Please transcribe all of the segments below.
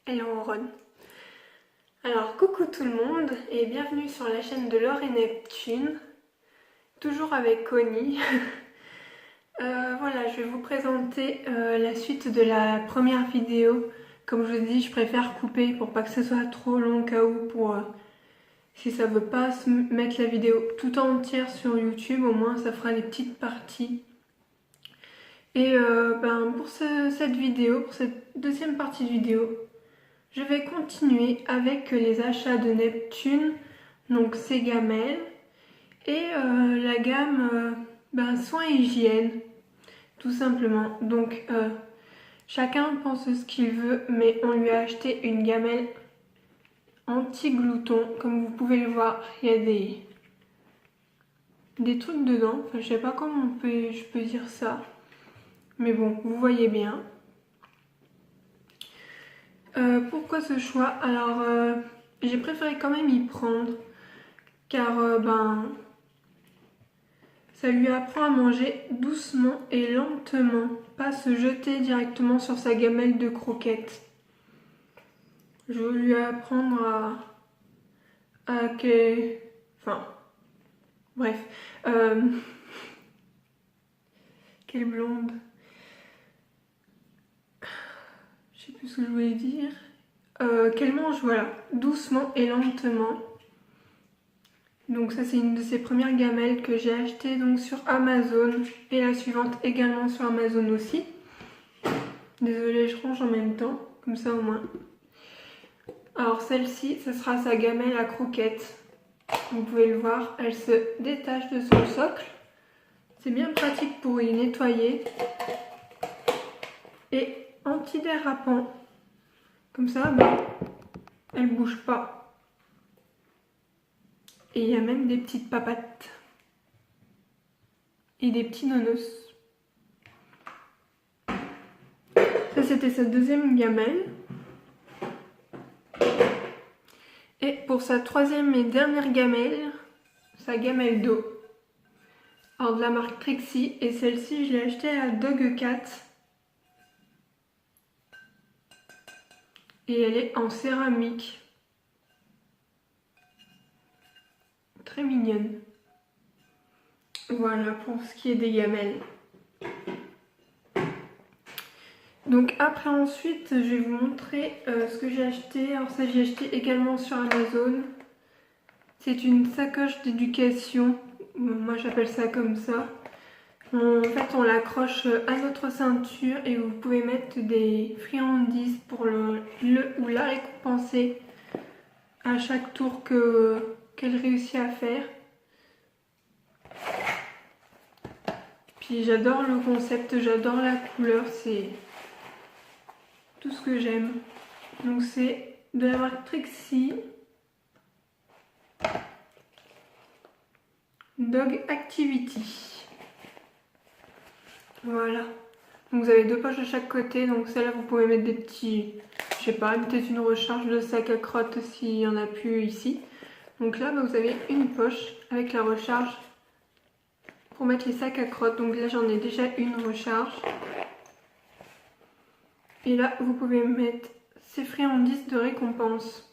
Elle ronronne. Alors coucou tout le monde et bienvenue sur la chaîne de Laure et Neptune, toujours avec Connie. Voilà, je vais vous présenter la suite de la première vidéo. Comme je vous dis, je préfère couper pour pas que ce soit trop long au cas où, pour si ça veut pas se mettre la vidéo tout entière sur YouTube, au moins ça fera des petites parties. Et pour cette vidéo, pour cette deuxième partie de vidéo, je vais continuer avec les achats de Neptune, donc ses gamelles, et la gamme soins et hygiène, tout simplement. Donc chacun pense ce qu'il veut, mais on lui a acheté une gamelle anti-glouton. Comme vous pouvez le voir, il y a des trucs dedans. Enfin, je sais pas comment je peux dire ça, mais bon, vous voyez bien. Pourquoi ce choix? Alors, j'ai préféré quand même y prendre, car ça lui apprend à manger doucement et lentement, pas se jeter directement sur sa gamelle de croquettes. Je veux lui apprendre enfin, bref. Quelle blonde. Je sais plus ce que je voulais dire. Qu'elle mange, voilà, doucement et lentement. Donc ça, c'est une de ces premières gamelles que j'ai achetées donc sur Amazon, et la suivante également sur Amazon aussi. Désolée, je range en même temps, comme ça au moins. Alors celle-ci, ce sera sa gamelle à croquettes. Vous pouvez le voir, elle se détache de son socle. C'est bien pratique pour y nettoyer. Et antidérapant. Comme ça, elle bouge pas. Et il y a même des petites papates. Et des petits nonos. Ça, c'était sa deuxième gamelle. Et pour sa troisième et dernière gamelle, sa gamelle d'eau. Alors de la marque Trixie, et celle-ci, je l'ai achetée à Dog4. Et elle est en céramique. Très mignonne. Voilà pour ce qui est des gamelles. Donc après ensuite, je vais vous montrer ce que j'ai acheté. Alors ça, j'ai acheté également sur Amazon. C'est une sacoche d'éducation. Moi j'appelle ça comme ça. En fait, on l'accroche à notre ceinture et vous pouvez mettre des friandises pour le ou la récompenser à chaque tour qu'elle réussit à faire. Puis j'adore le concept, j'adore la couleur, c'est tout ce que j'aime. Donc c'est de la marque Trixie. Dog Activity. Voilà. Donc vous avez deux poches de chaque côté. Donc celle-là, vous pouvez mettre des petits, je sais pas, peut-être une recharge de sac à crottes s'il n'y en a plus ici. Donc là, vous avez une poche avec la recharge pour mettre les sacs à crottes. Donc là, j'en ai déjà une recharge. Et là, vous pouvez mettre ces friandises de récompense.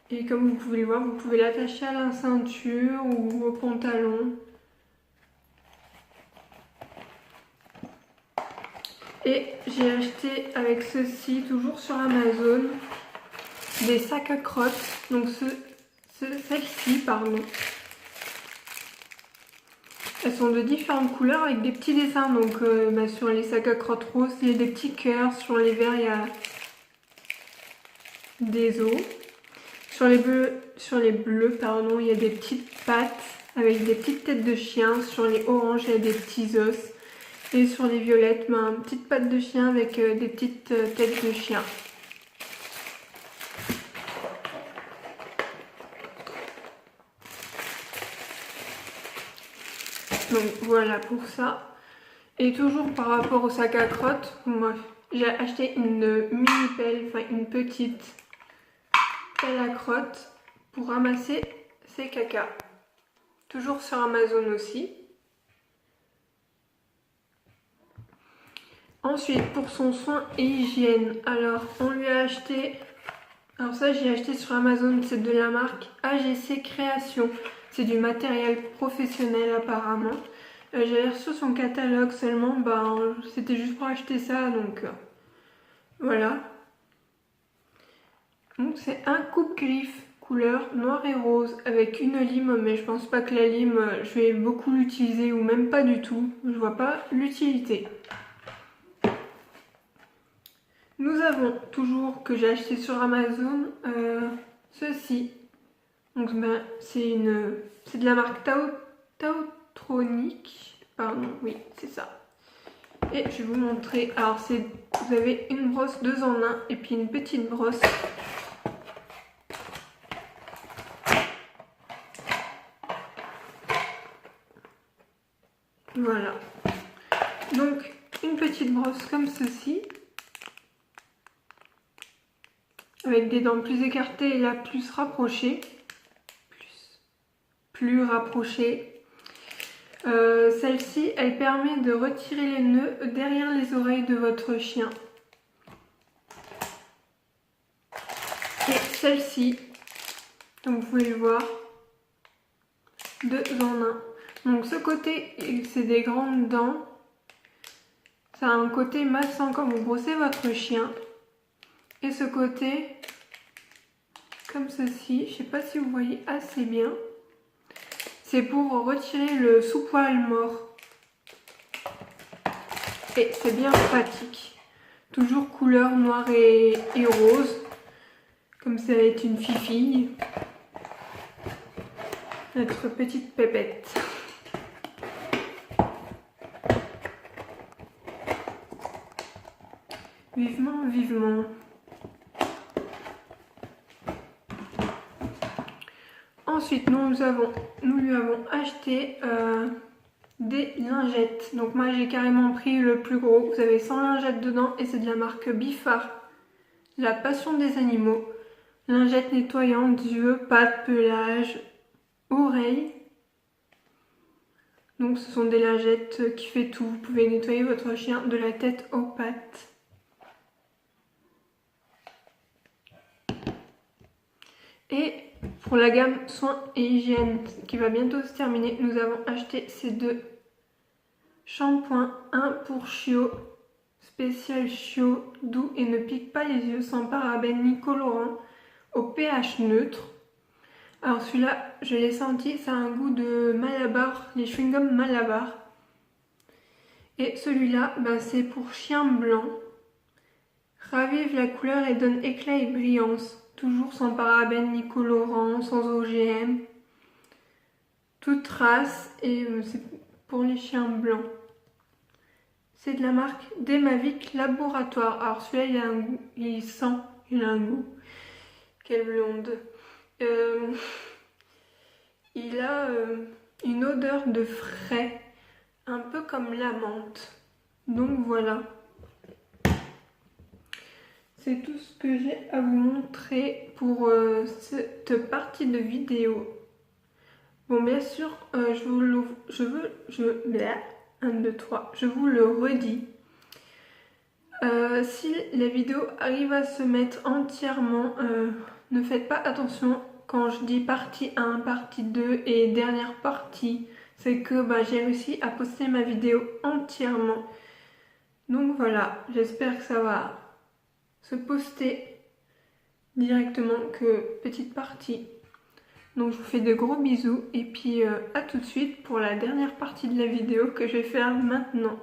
Et comme vous pouvez le voir, vous pouvez l'attacher à la ceinture ou au pantalon. Et j'ai acheté avec ceci, toujours sur Amazon, des sacs à crottes. Donc celles-ci, pardon. Elles sont de différentes couleurs avec des petits dessins. Donc sur les sacs à crottes roses, il y a des petits cœurs. Sur les verts, il y a des os. Sur les bleus, pardon, il y a des petites pattes avec des petites têtes de chien. Sur les oranges, il y a des petits os. Et sur les violettes, une petite patte de chien avec des petites têtes de chien. Donc voilà pour ça. Et toujours par rapport au sac à crottes, moi j'ai acheté une mini pelle, enfin une petite pelle à crottes pour ramasser ses cacas. Toujours sur Amazon aussi. Ensuite, pour son soin et hygiène, alors on lui a acheté, alors ça j'ai acheté sur Amazon, c'est de la marque AGC Création, c'est du matériel professionnel apparemment. J'avais reçu son catalogue seulement, c'était juste pour acheter ça, donc voilà. Donc c'est un coupe-griffe couleur noir et rose avec une lime, mais je pense pas que la lime, je vais beaucoup l'utiliser ou même pas du tout. Je vois pas l'utilité. Nous avons toujours, que j'ai acheté sur Amazon, ceci. Donc c'est de la marque Tautronic. Pardon, oui, c'est ça. Et je vais vous montrer. Alors vous avez une brosse 2 en 1 et puis une petite brosse. Voilà. Donc une petite brosse comme ceci. Avec des dents plus écartées et là plus rapprochées. Plus rapprochées. Celle-ci, elle permet de retirer les nœuds derrière les oreilles de votre chien. Et celle-ci, donc vous pouvez le voir, 2 en 1. Donc ce côté, c'est des grandes dents. Ça a un côté massant quand vous brossez votre chien. Et ce côté, comme ceci, je ne sais pas si vous voyez assez bien. C'est pour retirer le sous-poil mort. Et c'est bien pratique. Toujours couleur noir et rose. Comme ça va être une fifille. Notre petite pépette. Vivement, vivement. Ensuite, nous lui avons acheté des lingettes. Donc moi, j'ai carrément pris le plus gros. Vous avez 100 lingettes dedans et c'est de la marque Bifar. La passion des animaux. Lingettes nettoyantes, yeux, pattes, pelage, oreilles. Donc ce sont des lingettes qui fait tout. Vous pouvez nettoyer votre chien de la tête aux pattes. Et pour la gamme soins et hygiène qui va bientôt se terminer, nous avons acheté ces 2 shampoings. Un pour chiot, spécial chiot, doux et ne pique pas les yeux, sans parabènes ni colorants, au pH neutre. Alors celui-là, je l'ai senti, ça a un goût de Malabar, les chewing-gums Malabar. Et celui-là, c'est pour chien blanc. Ravive la couleur et donne éclat et brillance. Toujours sans parabènes ni colorants, sans OGM. Toute trace et c'est pour les chiens blancs. C'est de la marque Demavic Laboratoire. Alors celui-là, il a un goût, il a un goût. Quelle blonde. Il a une odeur de frais, un peu comme la menthe. Donc voilà. C'est tout ce que j'ai à vous montrer pour cette partie de vidéo. Bon, bien sûr, je vous le redis. Si la vidéo arrive à se mettre entièrement, ne faites pas attention quand je dis partie 1, partie 2 et dernière partie. C'est que j'ai réussi à poster ma vidéo entièrement. Donc voilà, j'espère que ça va se poster directement que petite partie. Donc je vous fais de gros bisous et puis à tout de suite pour la dernière partie de la vidéo que je vais faire maintenant.